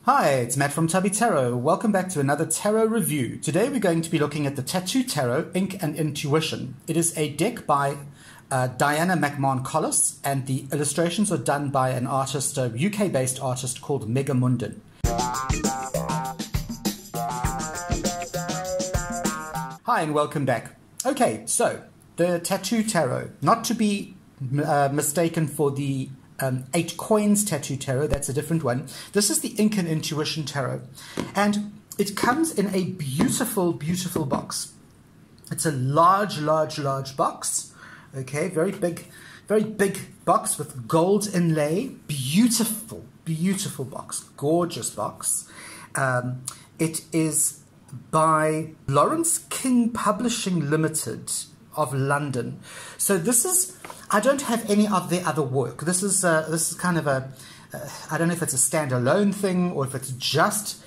Hi, it's Matt from Tubby Tarot. Welcome back to another tarot review. Today we're going to be looking at the Tattoo Tarot, Ink and Intuition. It is a deck by Diana McMahon Collis, and the illustrations are done by an artist, a UK-based artist called Megamundin. Hi and welcome back. Okay, so the Tattoo Tarot, not to be mistaken for the 8 Coins Tattoo Tarot, that's a different one. This is the Ink and Intuition Tarot, and it comes in a beautiful, beautiful box. It's a large box, okay, very big box with gold inlay, beautiful, beautiful box, gorgeous box. It is by Lawrence King Publishing Limited of London. So this is, I don't have any of their other work. This is kind of a, I don't know if it's a standalone thing or if it's just,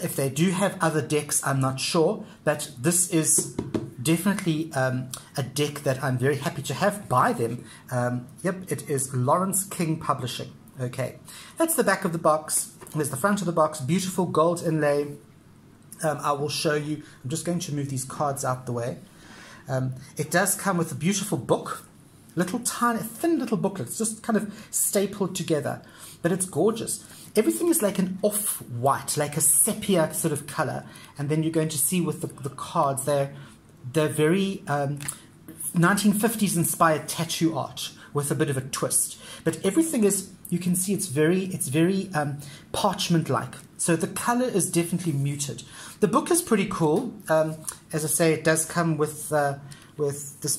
if they do have other decks, I'm not sure. But this is definitely a deck that I'm very happy to have by them. Yep, it is Lawrence King Publishing. Okay, that's the back of the box. There's the front of the box, beautiful gold inlay. I will show you. I'm just going to move these cards out the way. It does come with a beautiful book, little tiny, thin little booklet. It's just kind of stapled together, but it's gorgeous. Everything is like an off-white, like a sepia sort of color, and then you're going to see with the cards, they're very 1950s inspired tattoo art with a bit of a twist. But everything is, you can see it's very parchment-like. So the color is definitely muted. The book is pretty cool. As I say, it does come with this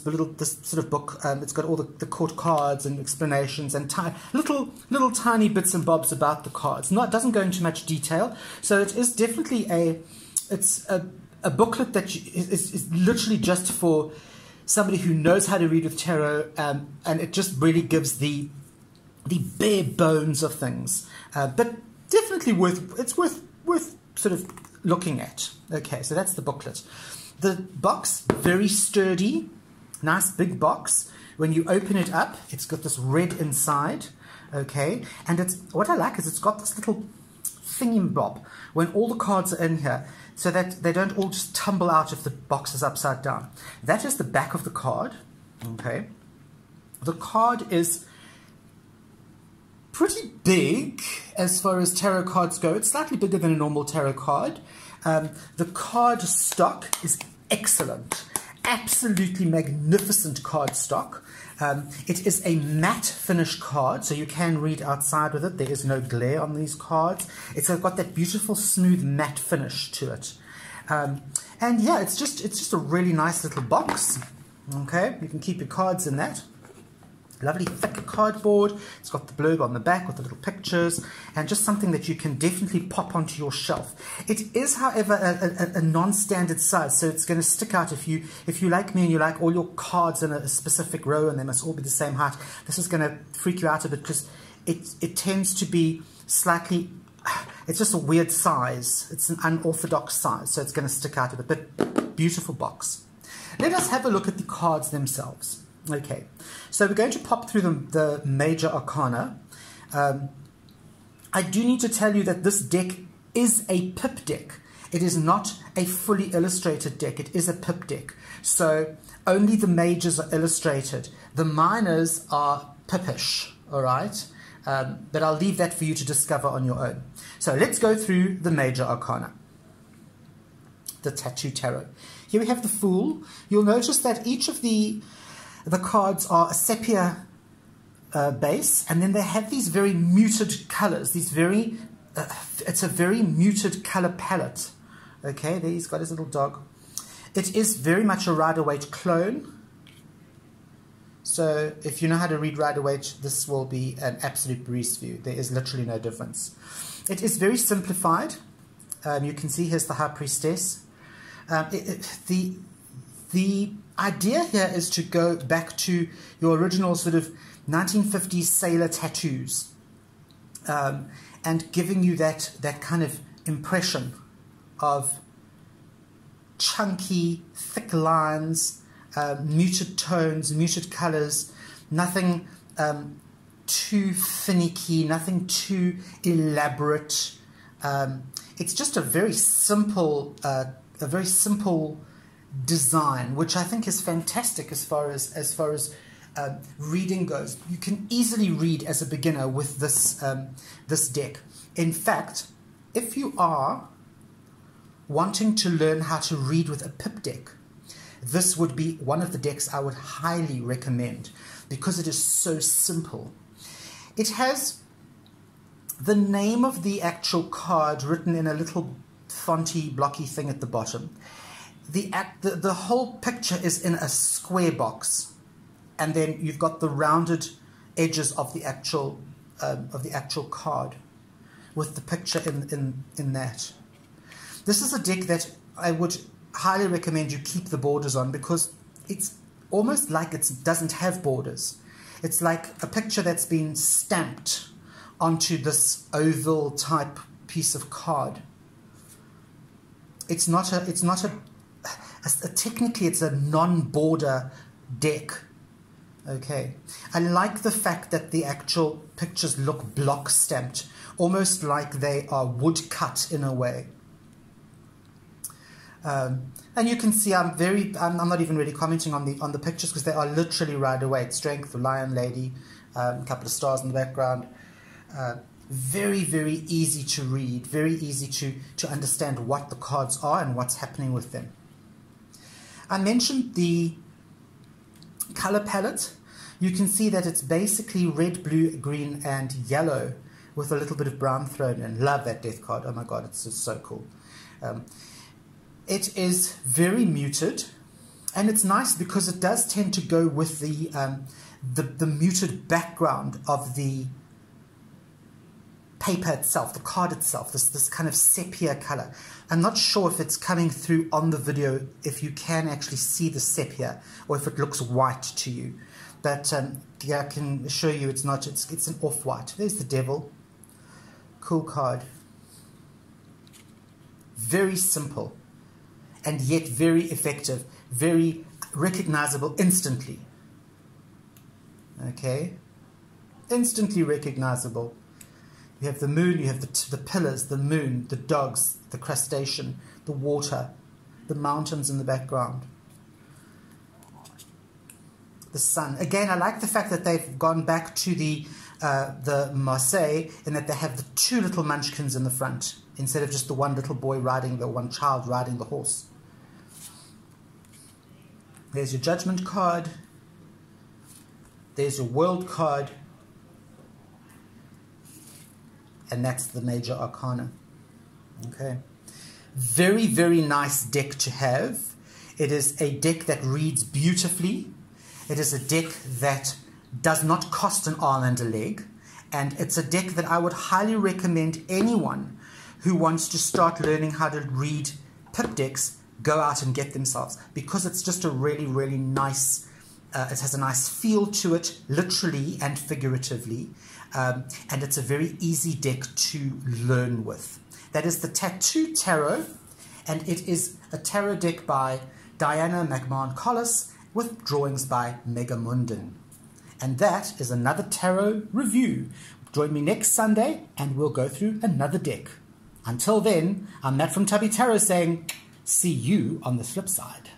sort of book. It's got all the court cards and explanations and little tiny bits and bobs about the cards. It doesn't go into much detail. So it is definitely a booklet that is literally just for somebody who knows how to read with tarot, and it just really gives the bare bones of things. But definitely worth sort of looking at. Okay, so that's the booklet. The box, very sturdy, nice big box. When you open it up, it's got this red inside. Okay, and what I like is it's got this little thingy-bob when all the cards are in here, so that they don't all just tumble out if the box is upside down. That is the back of the card. Okay, the card is pretty big as far as tarot cards go. It's slightly bigger than a normal tarot card. The card stock is excellent, absolutely magnificent card stock. It is a matte finish card, so you can read outside with it. There is no glare on these cards. It's got that beautiful smooth matte finish to it. And yeah, it's just a really nice little box. Okay, you can keep your cards in that. Lovely thick cardboard. It's got the blurb on the back with the little pictures, and just something that you can definitely pop onto your shelf. It is, however, a non-standard size, so it's going to stick out if you like me and you like all your cards in a specific row and they must all be the same height. This is going to freak you out a bit because it tends to be slightly, it's just a weird size. It's an unorthodox size, so it's going to stick out a bit, but beautiful box. Let us have a look at the cards themselves. Okay, so we're going to pop through the major arcana. I do need to tell you that this deck is a pip deck. It is not a fully illustrated deck. It is a pip deck. So only the majors are illustrated. The minors are pipish, all right? But I'll leave that for you to discover on your own. So let's go through the major arcana. The Tattoo Tarot. Here we have the Fool. You'll notice that each of the cards are a sepia base, and then they have these very muted colors. These it's a very muted color palette. Okay, there he's got his little dog. It is very much a Rider-Waite clone. So if you know how to read Rider-Waite, this will be an absolute breeze for you. There is literally no difference. It is very simplified. You can see here's the High Priestess. The idea here is to go back to your original sort of 1950s sailor tattoos, and giving you that kind of impression of chunky, thick lines, muted tones, muted colors, nothing too finicky, nothing too elaborate. It's just a very simple design, which I think is fantastic as far as reading goes. You can easily read as a beginner with this deck. In fact, if you are wanting to learn how to read with a pip deck, this would be one of the decks I would highly recommend because it is so simple. It has the name of the actual card written in a little fonty, blocky thing at the bottom. The whole picture is in a square box, and then you've got the rounded edges of the actual card with the picture in that. This is a deck that I would highly recommend you keep the borders on because it's almost like it doesn't have borders. It's like a picture that's been stamped onto this oval type piece of card. Technically it's a non-border deck. Okay. I like the fact that the actual pictures look block stamped, almost like they are wood cut in a way. And you can see I'm not even really commenting on the pictures because they are literally right away. Strength, the lion lady, a couple of stars in the background. Very, very easy to read, very easy to understand what the cards are and what's happening with them. I mentioned the color palette. You can see that it's basically red, blue, green, and yellow with a little bit of brown thrown in. Love that death card. Oh my god, it's just so cool. It is very muted, and it's nice because it does tend to go with the muted background of the paper itself, the card itself, this kind of sepia color. I'm not sure if it's coming through on the video, if you can actually see the sepia, or if it looks white to you. But yeah, I can assure you it's not, it's an off-white. There's the devil. Cool card. Very simple, and yet very effective, very recognizable instantly. Okay? Instantly recognizable. You have the moon, you have the pillars, the moon, the dogs, the crustacean, the water, the mountains in the background, the sun. Again, I like the fact that they've gone back to the Marseille in that they have the two little munchkins in the front instead of just the one little boy riding, the one child riding the horse. There's your judgment card. There's your world card. And that's the major arcana. Okay. Very, very nice deck to have. It is a deck that reads beautifully. It is a deck that does not cost an arm and a leg. And it's a deck that I would highly recommend anyone who wants to start learning how to read pip decks go out and get themselves, because it's just a really, really nice, it has a nice feel to it, literally and figuratively. And it's a very easy deck to learn with. That is the Tattoo Tarot, and it is a tarot deck by Diana McMahon Collis with drawings by Megamundin. And that is another tarot review. Join me next Sunday and we'll go through another deck. Until then, I'm Matt from Tubby Tarot saying, see you on the flip side.